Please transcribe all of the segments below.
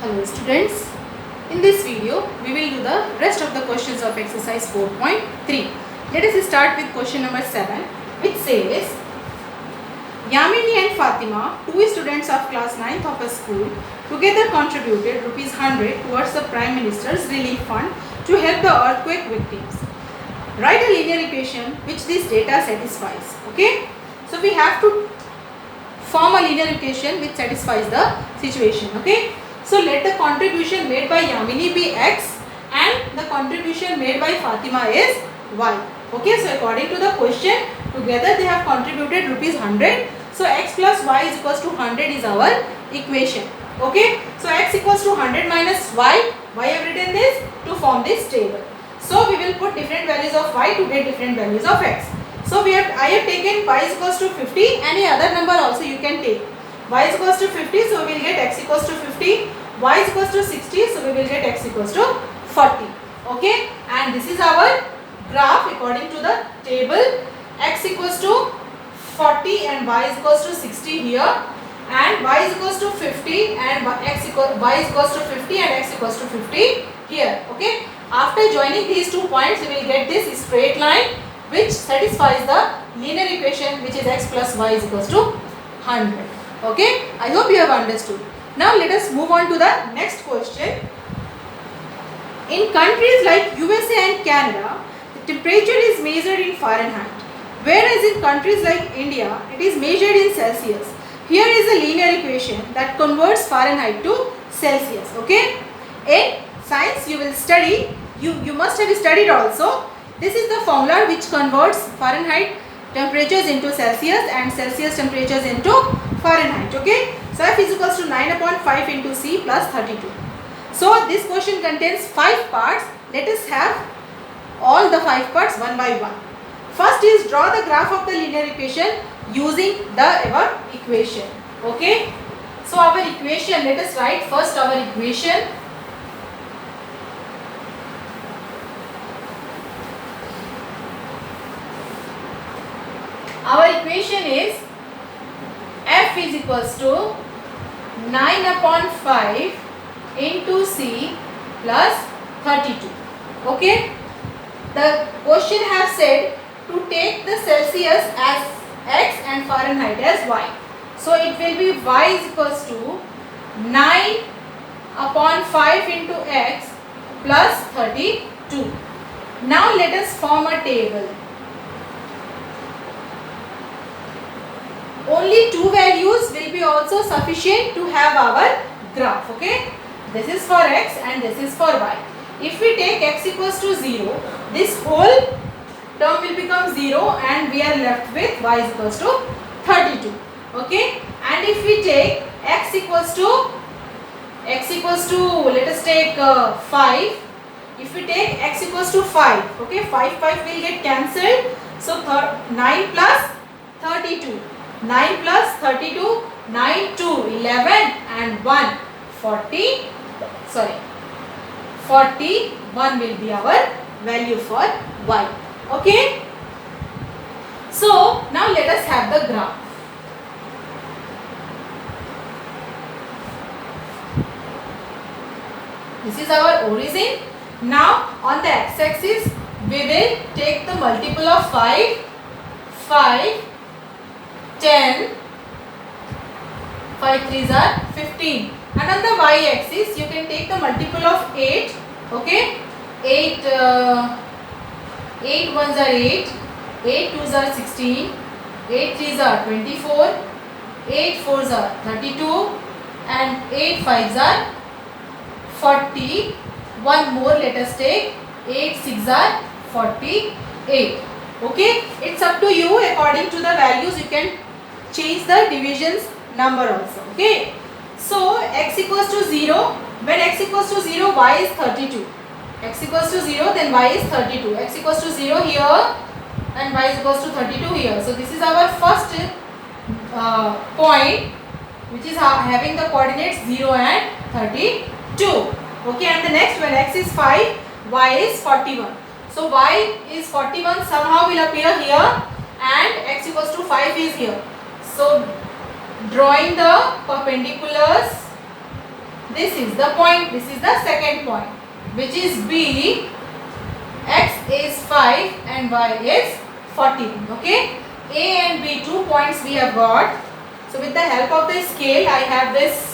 Hello students, in this video we will do the rest of the questions of exercise 4.3. Let us start with question number 7, which says Yamini and Fatima, two students of class 9th of a school, together contributed rupees 100 towards the Prime Minister's Relief Fund to help the earthquake victims. Write a linear equation which this data satisfies. Okay, so we have to form a linear equation which satisfies the situation. Okay, so let the contribution made by Yamini be x and the contribution made by Fatima is y. Okay, so according to the question, together they have contributed rupees 100. So x plus y is equals to 100 is our equation. Okay, so x equals to 100 minus y. Why I have written this? To form this table. So we will put different values of y to get different values of x. So I have taken y is equals to 50. Any other number also you can take. Y is equals to 50, so we will get x equals to 50. Y is equals to 60, so we will get x equals to 40. Okay, and this is our graph according to the table. X equals to 40 and y is equals to 60 here, and y is equals to 50 and y is equals to 50 and x equals to 50 here. Okay, after joining these 2 points, we will get this straight line which satisfies the linear equation, which is x plus y is equals to 100. Okay, I hope you have understood. Now let us move on to the next question. In countries like USA and Canada, the temperature is measured in Fahrenheit, whereas in countries like India, it is measured in Celsius. Here is a linear equation that converts Fahrenheit to Celsius. Okay, in science you will study, you must have studied also. This is the formula which converts Fahrenheit temperatures into Celsius and Celsius temperatures into Fahrenheit. Okay, so F is equals to 9 upon 5 into C plus 32. So this question contains 5 parts. Let us have all the 5 parts one by one. First is draw the graph of the linear equation using our equation. Okay, so our equation, let us write first our equation. Our equation is F is equals to 9 upon 5 into C plus 32. Okay, the question has said to take the Celsius as x and Fahrenheit as y. So it will be y is equals to 9 upon 5 into x plus 32. Now let us form a table. Only 2 values will be also sufficient to have our graph. Okay, this is for x and this is for y. If we take x equals to 0, this whole term will become 0 and we are left with y is equals to 32. Okay, and if we take x equals to let us take 5. If we take x equals to 5, okay, 5 will get cancelled. So 9 plus 32. 9 plus 32, 9 to 11 and 1, 40, 41 will be our value for y. Okay. So now let us have the graph. This is our origin. Now on the x-axis we will take the multiple of 5, 10, 5 3s are 15, and on the y-axis you can take the multiple of 8. Okay, 8 1s are 8, 8 2s are 16, 8 3s are 24, 8 4s are 32 and 8 5s are 40. One more let us take, 8 6 are 48. Okay, it's up to you. According to the values you can change the divisions number also. Okay, so x equals to 0. When x equals to 0, y is 32. X equals to 0, then y is 32. X equals to 0 here and y is equals to 32 here. So this is our first point, which is having the coordinates 0 and 32. Okay, and the next one, x is 5, y is 41. So y is 41 somehow will appear here and x equals to 5 is here. So drawing the perpendiculars this is the point, this is the second point, which is B. X is 5 and Y is 14. Okay, A and B, 2 points we have got. So with the help of the scale, I have this.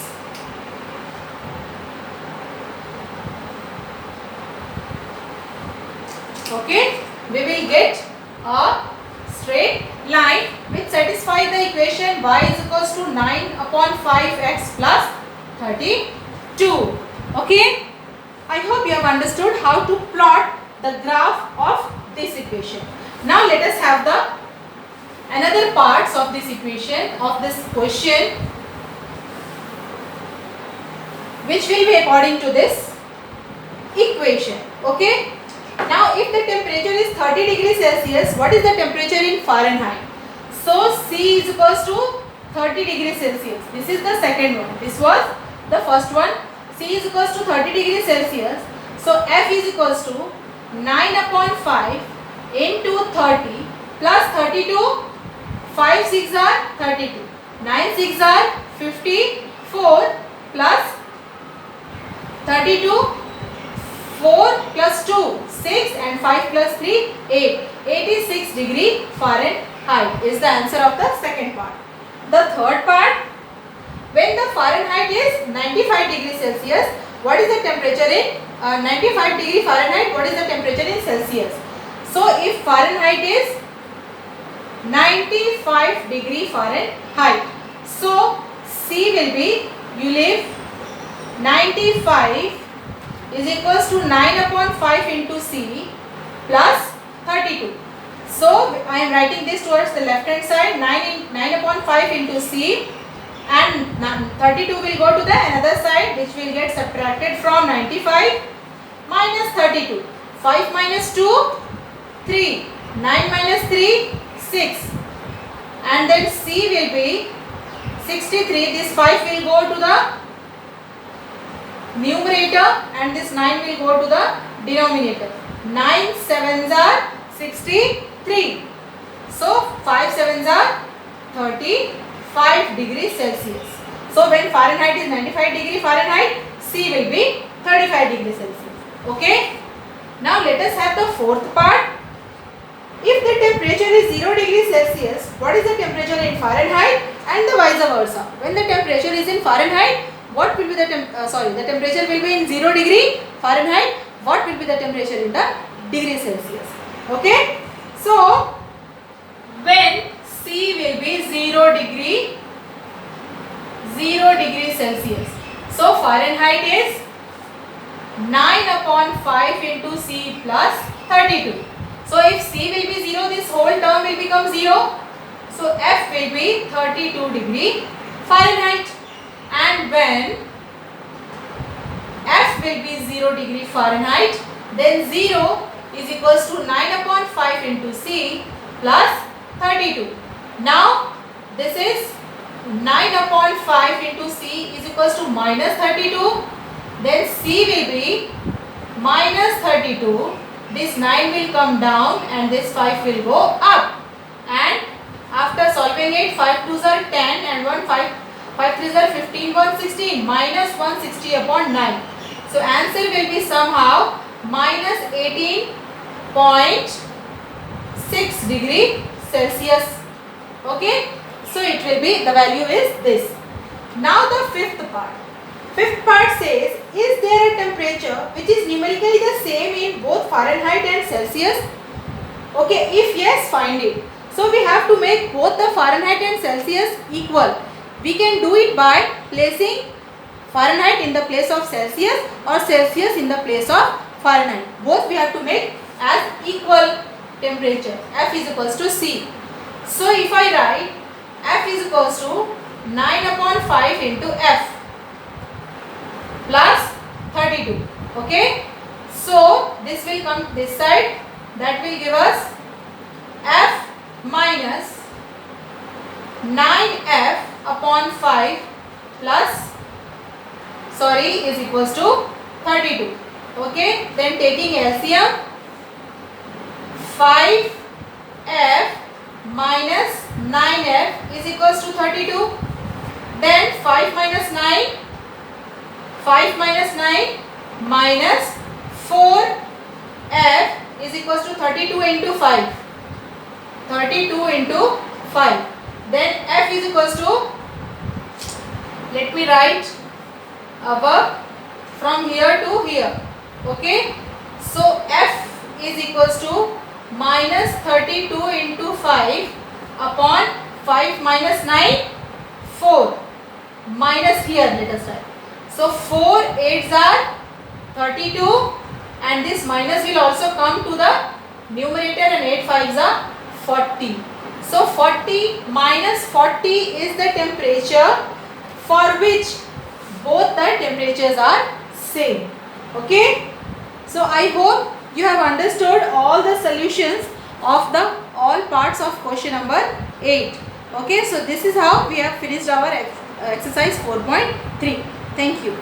Okay, we will get a straight line which satisfies the equation y is equals to 9 upon 5x plus 32. Okay, I hope you have understood how to plot the graph of this equation. Now let us have the another parts of this equation, of this question, which will be according to this equation. Okay, now if the temperature is 30 degrees Celsius, what is the temperature in Fahrenheit? So C is equals to 30 degrees Celsius. This is the second one. This was the first one. C is equals to 30 degrees Celsius. So F is equals to 9 upon 5 into 30 plus 32. 5 6 are 32. 9 6 are 54 plus 32. 4 plus 2, 6 and 5 plus 3, 8. 86 degree Fahrenheit is the answer of the second part. The third part, when the Fahrenheit is 95 degrees Celsius, what is the temperature in 95 degree Fahrenheit, what is the temperature in Celsius? So if Fahrenheit is 95 degree Fahrenheit, so C will be, you leave 95 is equals to 9 upon 5 into C plus 32. So I am writing this towards the left hand side, 9 upon 5 into C, and 32 will go to the another side, which will get subtracted from 95 minus 32. 5 minus 2, 3. 9 minus 3, 6. And then C will be 63. This 5 will go to the numerator and this 9 will go to the denominator. 9 sevens are 63. So 5 sevens are 35 degrees Celsius. So when Fahrenheit is 95 degree Fahrenheit, C will be 35 degrees Celsius. Okay. Now let us have the fourth part. If the temperature is 0 degrees Celsius, what is the temperature in Fahrenheit, and the vice versa? When the temperature is in Fahrenheit, what will be the the temperature will be in 0 degree Fahrenheit, what will be the temperature in the degree Celsius? Okay. So when C will be 0 degree Celsius, so Fahrenheit is 9 upon 5 into C plus 32. So if C will be 0, this whole term will become 0. So F will be 32 degree Fahrenheit. And when F will be 0 degree Fahrenheit, then 0 is equals to 9 upon 5 into C plus 32. Now this is 9 upon 5 into C is equals to minus 32. Then C will be minus 32. This 9 will come down and this 5 will go up. And after solving it, 5 2s are 10 and 1 5 3s are 15, 116, minus 160 upon 9. So answer will be somehow minus 18.6 degree Celsius. Okay. So it will be, the value is this. Now the fifth part. Fifth part says, is there a temperature which is numerically the same in both Fahrenheit and Celsius? Okay, if yes, find it. So we have to make both the Fahrenheit and Celsius equal. We can do it by placing Fahrenheit in the place of Celsius or Celsius in the place of Fahrenheit. Both we have to make as equal temperature. F is equals to C. So if I write F is equals to 9 upon 5 into F plus 32. Okay. So this will come this side. That will give us F minus 9F upon 5 plus is equals to 32. Okay. Then taking LCM, 5F minus 9F is equals to 32. Then 5 minus 9, 5 minus 9 minus 4f is equals to 32 into 5. 32 into 5. Then f is equals to, let me write above from here to here. Okay. So f is equals to minus 32 into 5 upon 5 minus 9, 4 minus here, let us write. So 4 8s are 32 and this minus will also come to the numerator and 8 5s are 40. So 40 minus 40 is the temperature for which both the temperatures are same. Okay. So I hope you have understood all the solutions of the all parts of question number 8. Okay. So this is how we have finished our exercise 4.3. Thank you.